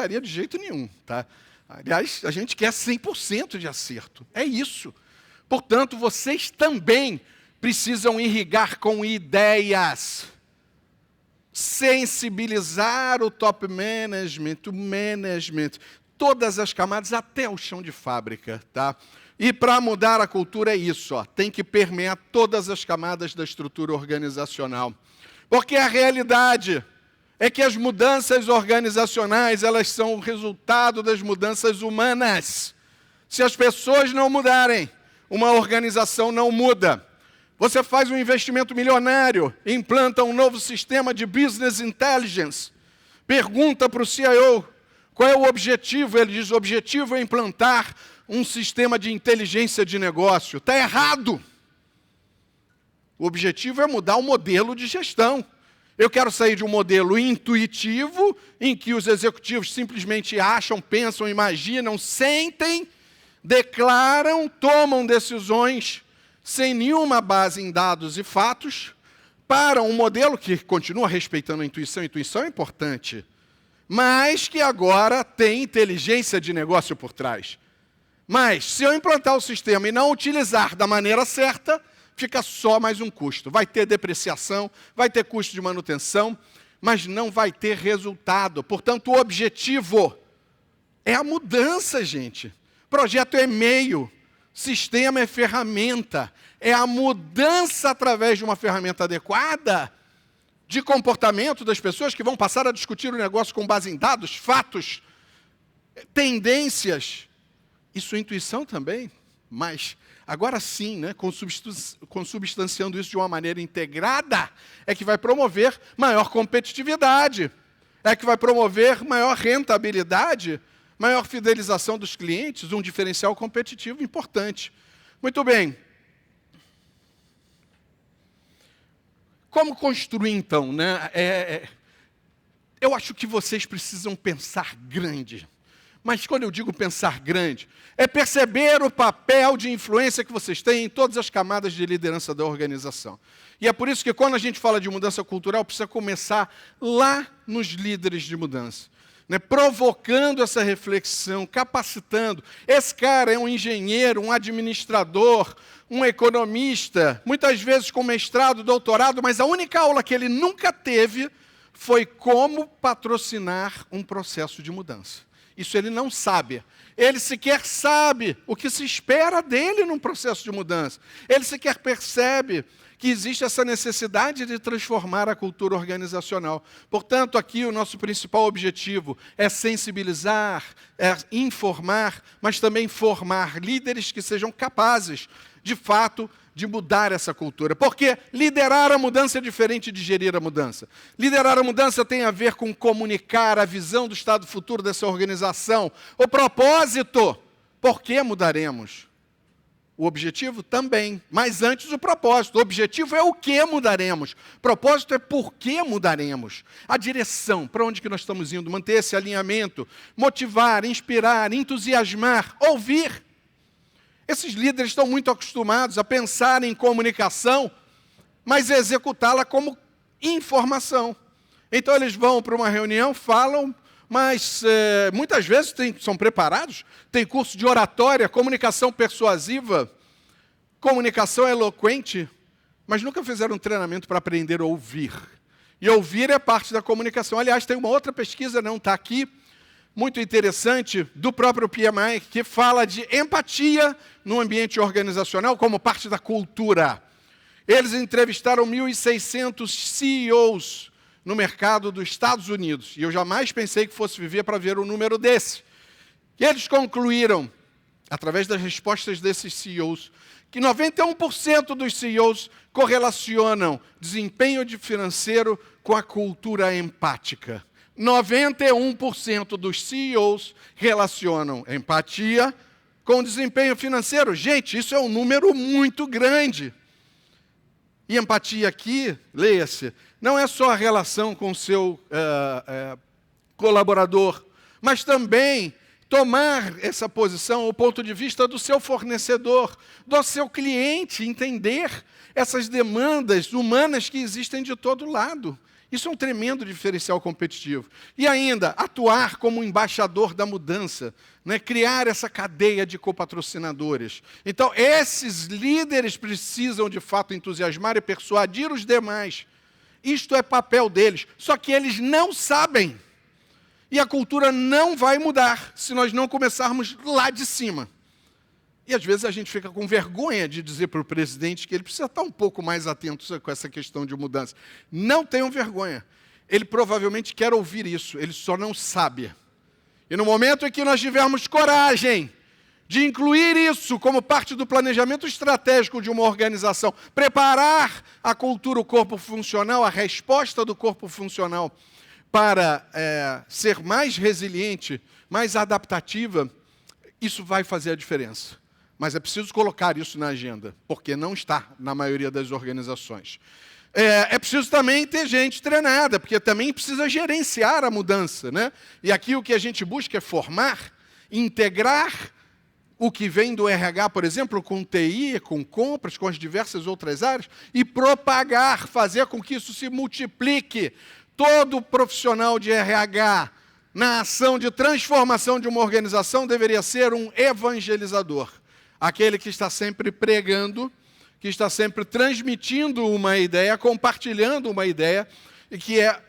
de jeito nenhum, tá? Aliás, a gente quer 100% de acerto. É isso. Portanto, vocês também precisam irrigar com ideias. Sensibilizar o top management, o management, todas as camadas, até o chão de fábrica, tá? E para mudar a cultura é isso, ó, tem que permear todas as camadas da estrutura organizacional. Porque a realidade é que as mudanças organizacionais, elas são o resultado das mudanças humanas. Se as pessoas não mudarem, uma organização não muda. Você faz um investimento milionário, implanta um novo sistema de business intelligence, pergunta para o CIO qual é o objetivo, ele diz, o objetivo é implantar um sistema de inteligência de negócio. Está errado. O objetivo é mudar o modelo de gestão. Eu quero sair de um modelo intuitivo, em que os executivos simplesmente acham, pensam, imaginam, sentem, declaram, tomam decisões sem nenhuma base em dados e fatos, para um modelo que continua respeitando a intuição. A intuição é importante, mas que agora tem inteligência de negócio por trás. Mas, se eu implantar o sistema e não utilizar da maneira certa, fica só mais um custo. Vai ter depreciação, vai ter custo de manutenção, mas não vai ter resultado. Portanto, o objetivo é a mudança, gente. Projeto é meio, sistema é ferramenta. É a mudança através de uma ferramenta adequada de comportamento das pessoas que vão passar a discutir o negócio com base em dados, fatos, tendências. Isso é intuição também, mas agora sim, né, consubstanciando isso de uma maneira integrada, é que vai promover maior competitividade, é que vai promover maior rentabilidade, maior fidelização dos clientes, um diferencial competitivo importante. Muito bem. Como construir, então, né? Eu acho que vocês precisam pensar grande. Mas quando eu digo pensar grande, é perceber o papel de influência que vocês têm em todas as camadas de liderança da organização. E é por isso que quando a gente fala de mudança cultural, precisa começar lá nos líderes de mudança, né? Provocando essa reflexão, capacitando. Esse cara é um engenheiro, um administrador, um economista, muitas vezes com mestrado, doutorado, mas a única aula que ele nunca teve foi como patrocinar um processo de mudança. Isso ele não sabe. Ele sequer sabe o que se espera dele num processo de mudança. Ele sequer percebe que existe essa necessidade de transformar a cultura organizacional. Portanto, aqui o nosso principal objetivo é sensibilizar, é informar, mas também formar líderes que sejam capazes, de fato, de mudar essa cultura. Porque liderar a mudança é diferente de gerir a mudança. Liderar a mudança tem a ver com comunicar a visão do estado futuro dessa organização. O propósito, por que mudaremos? O objetivo também, mas antes o propósito. O objetivo é o que mudaremos. O propósito é por que mudaremos. A direção, para onde que nós estamos indo, manter esse alinhamento, motivar, inspirar, entusiasmar, ouvir. Esses líderes estão muito acostumados a pensar em comunicação, mas a executá-la como informação. Então eles vão para uma reunião, falam, mas muitas vezes são preparados, tem curso de oratória, comunicação persuasiva, comunicação eloquente, mas nunca fizeram um treinamento para aprender a ouvir. E ouvir é parte da comunicação. Aliás, tem uma outra pesquisa, não está aqui, muito interessante, do próprio PMI, que fala de empatia no ambiente organizacional como parte da cultura. Eles entrevistaram 1.600 CEOs no mercado dos Estados Unidos. E eu jamais pensei que fosse viver para ver um número desse. E eles concluíram, através das respostas desses CEOs, que 91% dos CEOs correlacionam desempenho financeiro com a cultura empática. 91% dos CEOs relacionam empatia com desempenho financeiro. Gente, isso é um número muito grande. E empatia aqui, leia-se, não é só a relação com o seu colaborador, mas também tomar essa posição, o ponto de vista do seu fornecedor, do seu cliente, entender essas demandas humanas que existem de todo lado. Isso é um tremendo diferencial competitivo. E ainda, atuar como embaixador da mudança, né? Criar essa cadeia de copatrocinadores. Então, esses líderes precisam, de fato, entusiasmar e persuadir os demais. Isto é papel deles. Só que eles não sabem. E a cultura não vai mudar se nós não começarmos lá de cima. E às vezes a gente fica com vergonha de dizer para o presidente que ele precisa estar um pouco mais atento com essa questão de mudança. Não tenham vergonha. Ele provavelmente quer ouvir isso, ele só não sabe. E no momento em que nós tivermos coragem de incluir isso como parte do planejamento estratégico de uma organização, preparar a cultura, o corpo funcional, a resposta do corpo funcional para ser mais resiliente, mais adaptativa, isso vai fazer a diferença. Mas é preciso colocar isso na agenda, porque não está na maioria das organizações. É preciso também ter gente treinada, porque também precisa gerenciar a mudança, né? E aqui o que a gente busca é formar, integrar o que vem do RH, por exemplo, com TI, com compras, com as diversas outras áreas, e propagar, fazer com que isso se multiplique. Todo profissional de RH, na ação de transformação de uma organização, deveria ser um evangelizador. Aquele que está sempre pregando, que está sempre transmitindo uma ideia, compartilhando uma ideia, e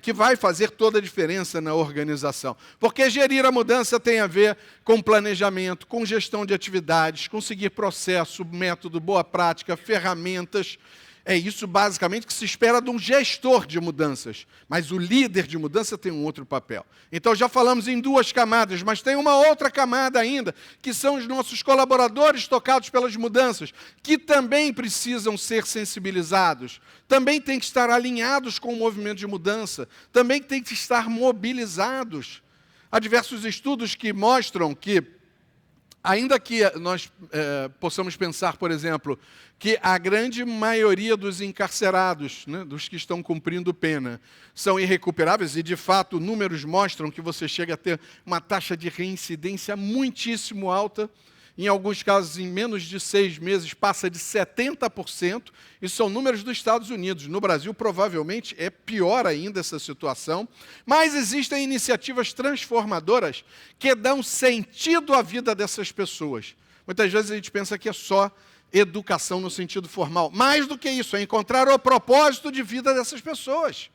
que vai fazer toda a diferença na organização. Porque gerir a mudança tem a ver com planejamento, com gestão de atividades, com seguir processo, método, boa prática, ferramentas. É isso, basicamente, que se espera de um gestor de mudanças. Mas o líder de mudança tem um outro papel. Então, já falamos em 2 camadas, mas tem uma outra camada ainda, que são os nossos colaboradores tocados pelas mudanças, que também precisam ser sensibilizados, também têm que estar alinhados com o movimento de mudança, também têm que estar mobilizados. Há diversos estudos que mostram que, ainda que nós possamos pensar, por exemplo, que a grande maioria dos encarcerados, né, dos que estão cumprindo pena, são irrecuperáveis, e de fato números mostram que você chega a ter uma taxa de reincidência muitíssimo alta, em alguns casos em menos de 6 meses passa de 70%, isso são números dos Estados Unidos. No Brasil provavelmente é pior ainda essa situação, mas existem iniciativas transformadoras que dão sentido à vida dessas pessoas. Muitas vezes a gente pensa que é só educação no sentido formal. Mais do que isso, é encontrar o propósito de vida dessas pessoas.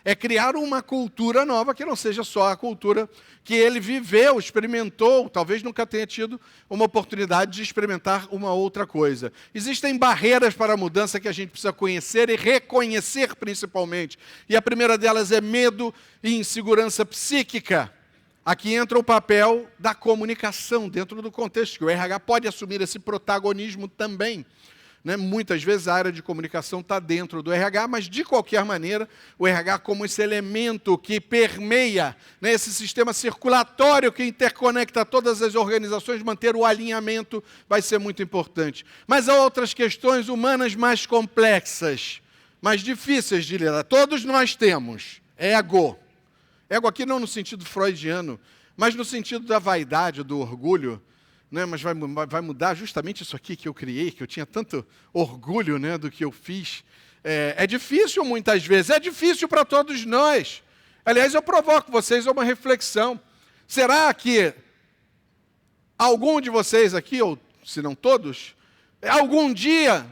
É criar uma cultura nova que não seja só a cultura que ele viveu, experimentou, talvez nunca tenha tido uma oportunidade de experimentar uma outra coisa. Existem barreiras para a mudança que a gente precisa conhecer e reconhecer principalmente. E a primeira delas é medo e insegurança psíquica. Aqui entra o papel da comunicação dentro do contexto, que o RH pode assumir esse protagonismo também. Né? Muitas vezes a área de comunicação está dentro do RH, mas de qualquer maneira, o RH como esse elemento que permeia, né, esse sistema circulatório que interconecta todas as organizações, manter o alinhamento vai ser muito importante. Mas há outras questões humanas mais complexas, mais difíceis de lidar. Todos nós temos ego. Ego aqui não no sentido freudiano, mas no sentido da vaidade, do orgulho, né? Mas vai mudar justamente isso aqui que eu criei, que eu tinha tanto orgulho, né, do que eu fiz. É difícil muitas vezes, é difícil para todos nós. Aliás, eu provoco vocês a uma reflexão. Será que algum de vocês aqui, ou se não todos, algum dia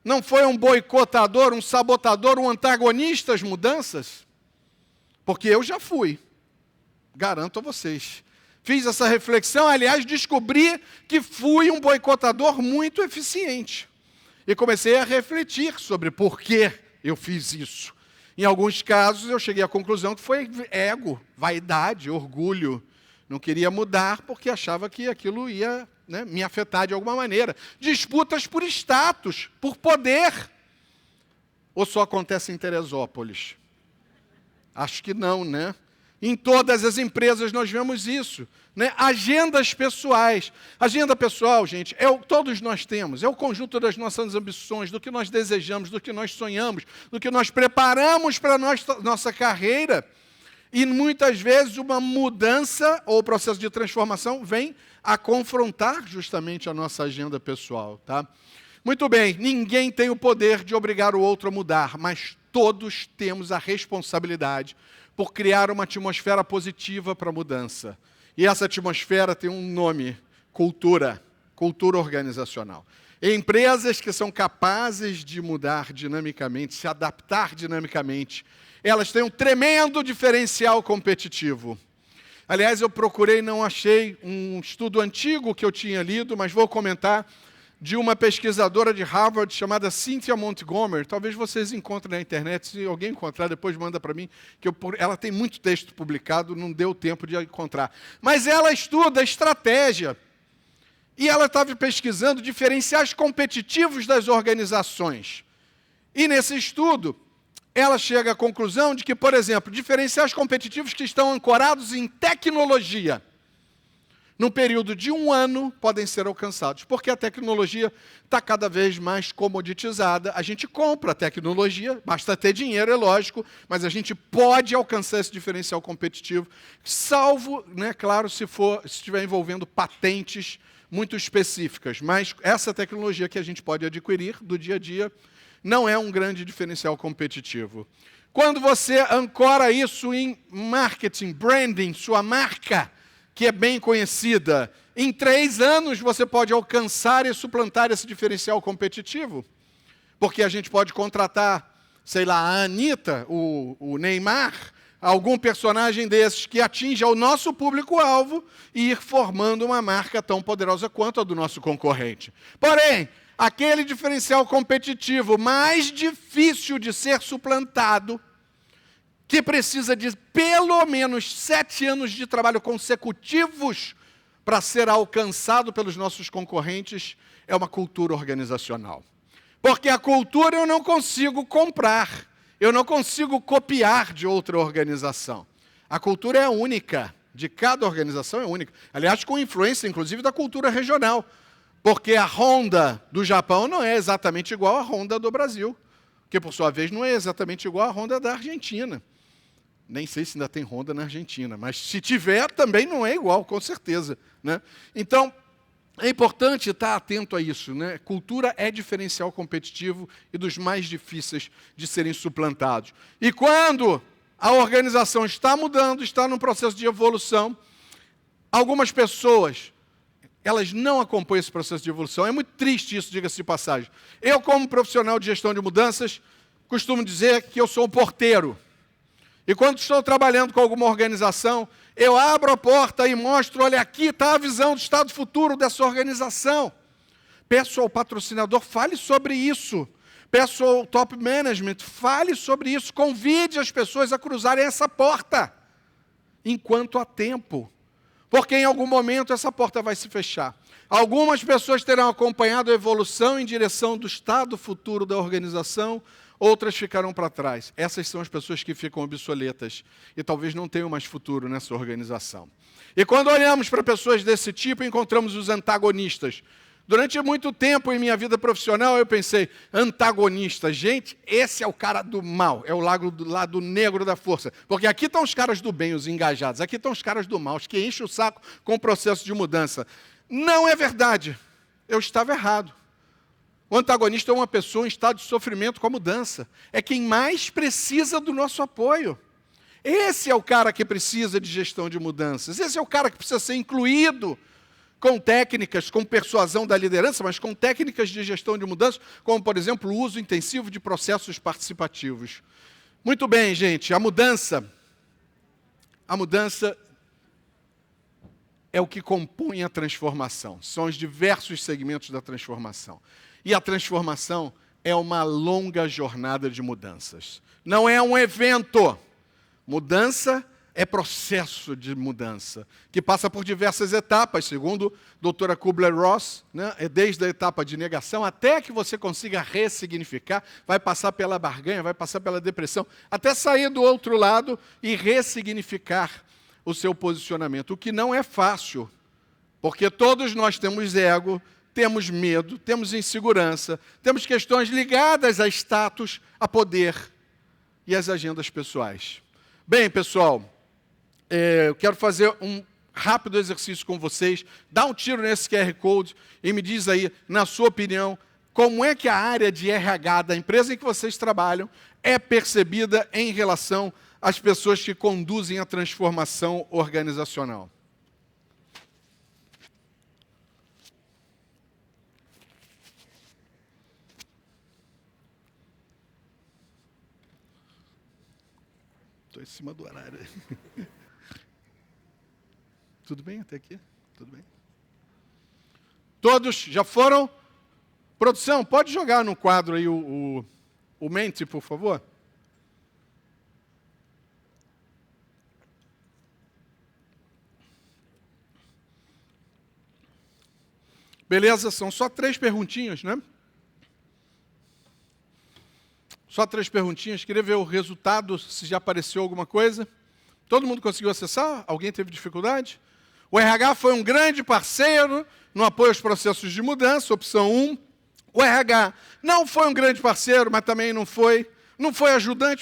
não foi um boicotador, um sabotador, um antagonista às mudanças? Porque eu já fui, garanto a vocês. Fiz essa reflexão, aliás, descobri que fui um boicotador muito eficiente. E comecei a refletir sobre por que eu fiz isso. Em alguns casos, eu cheguei à conclusão que foi ego, vaidade, orgulho. Não queria mudar porque achava que aquilo ia, né, me afetar de alguma maneira. Disputas por status, por poder. Ou só acontece em Teresópolis? Acho que não, né? Em todas as empresas nós vemos isso, né? Agendas pessoais. Agenda pessoal, gente, todos nós temos. É o conjunto das nossas ambições, do que nós desejamos, do que nós sonhamos, do que nós preparamos para a nossa carreira. E muitas vezes uma mudança ou processo de transformação vem a confrontar justamente a nossa agenda pessoal, tá? Muito bem, ninguém tem o poder de obrigar o outro a mudar, mas todos temos a responsabilidade por criar uma atmosfera positiva para a mudança. E essa atmosfera tem um nome: cultura organizacional. Empresas que são capazes de mudar dinamicamente, se adaptar dinamicamente, elas têm um tremendo diferencial competitivo. Aliás, eu procurei, não achei um estudo antigo que eu tinha lido, mas vou comentar, de uma pesquisadora de Harvard chamada Cynthia Montgomery. Talvez vocês encontrem na internet, se alguém encontrar, depois manda para mim, que ela tem muito texto publicado, não deu tempo de encontrar. Mas ela estuda estratégia, e ela estava pesquisando diferenciais competitivos das organizações. E nesse estudo, ela chega à conclusão de que, por exemplo, diferenciais competitivos que estão ancorados em tecnologia, num período de 1 ano, podem ser alcançados, porque a tecnologia está cada vez mais comoditizada. A gente compra a tecnologia, basta ter dinheiro, é lógico, mas a gente pode alcançar esse diferencial competitivo, salvo, né, claro, se estiver envolvendo patentes muito específicas. Mas essa tecnologia que a gente pode adquirir do dia a dia não é um grande diferencial competitivo. Quando você ancora isso em marketing, branding, sua marca, que é bem conhecida, em 3 anos você pode alcançar e suplantar esse diferencial competitivo. Porque a gente pode contratar, sei lá, a Anitta, o Neymar, algum personagem desses que atinja o nosso público-alvo e ir formando uma marca tão poderosa quanto a do nosso concorrente. Porém, aquele diferencial competitivo mais difícil de ser suplantado, que precisa de pelo menos 7 anos de trabalho consecutivos para ser alcançado pelos nossos concorrentes, é uma cultura organizacional. Porque a cultura eu não consigo comprar, eu não consigo copiar de outra organização. A cultura é única, de cada organização é única. Aliás, com influência, inclusive, da cultura regional. Porque a Honda do Japão não é exatamente igual à Honda do Brasil, que, por sua vez, não é exatamente igual à Honda da Argentina. Nem sei se ainda tem Honda na Argentina, mas se tiver, também não é igual, com certeza, né? Então, é importante estar atento a isso, né? Cultura é diferencial competitivo e dos mais difíceis de serem suplantados. E quando a organização está mudando, está num processo de evolução, algumas pessoas, elas não acompanham esse processo de evolução. É muito triste isso, diga-se de passagem. Eu, como profissional de gestão de mudanças, costumo dizer que eu sou um porteiro. E quando estou trabalhando com alguma organização, eu abro a porta e mostro, olha, aqui está a visão do estado futuro dessa organização. Peço ao patrocinador, fale sobre isso. Peço ao top management, fale sobre isso. Convide as pessoas a cruzarem essa porta, enquanto há tempo. Porque em algum momento essa porta vai se fechar. Algumas pessoas terão acompanhado a evolução em direção do estado futuro da organização, outras ficarão para trás. Essas são as pessoas que ficam obsoletas e talvez não tenham mais futuro nessa organização. E quando olhamos para pessoas desse tipo, encontramos os antagonistas. Durante muito tempo em minha vida profissional, eu pensei, antagonista, gente, esse é o cara do mal, é o lado negro da força. Porque aqui estão os caras do bem, os engajados, aqui estão os caras do mal, os que enchem o saco com o processo de mudança. Não é verdade, eu estava errado. O antagonista é uma pessoa em estado de sofrimento com a mudança. É quem mais precisa do nosso apoio. Esse é o cara que precisa de gestão de mudanças. Esse é o cara que precisa ser incluído com técnicas, com persuasão da liderança, mas com técnicas de gestão de mudanças, como, por exemplo, o uso intensivo de processos participativos. Muito bem, gente, a mudança é o que compõe a transformação. São os diversos segmentos da transformação. E a transformação é uma longa jornada de mudanças. Não é um evento. Mudança é processo de mudança, que passa por diversas etapas, segundo a doutora Kubler-Ross, né? É desde a etapa de negação até que você consiga ressignificar, vai passar pela barganha, vai passar pela depressão, até sair do outro lado e ressignificar o seu posicionamento, o que não é fácil, porque todos nós temos ego, temos medo, temos insegurança, temos questões ligadas a status, a poder e às agendas pessoais. Bem, pessoal, eu quero fazer um rápido exercício com vocês. Dá um tiro nesse QR Code e me diz aí, na sua opinião, como é que a área de RH da empresa em que vocês trabalham é percebida em relação às pessoas que conduzem a transformação organizacional? Estou em cima do horário. Tudo bem até aqui? Tudo bem? Todos já foram? Produção, pode jogar no quadro aí o mente, por favor? Beleza, são só 3 perguntinhas, né? Só 3 perguntinhas. Queria ver o resultado, se já apareceu alguma coisa. Todo mundo conseguiu acessar? Alguém teve dificuldade? O RH foi um grande parceiro no apoio aos processos de mudança, opção 1. O RH não foi um grande parceiro, mas também não foi ajudante,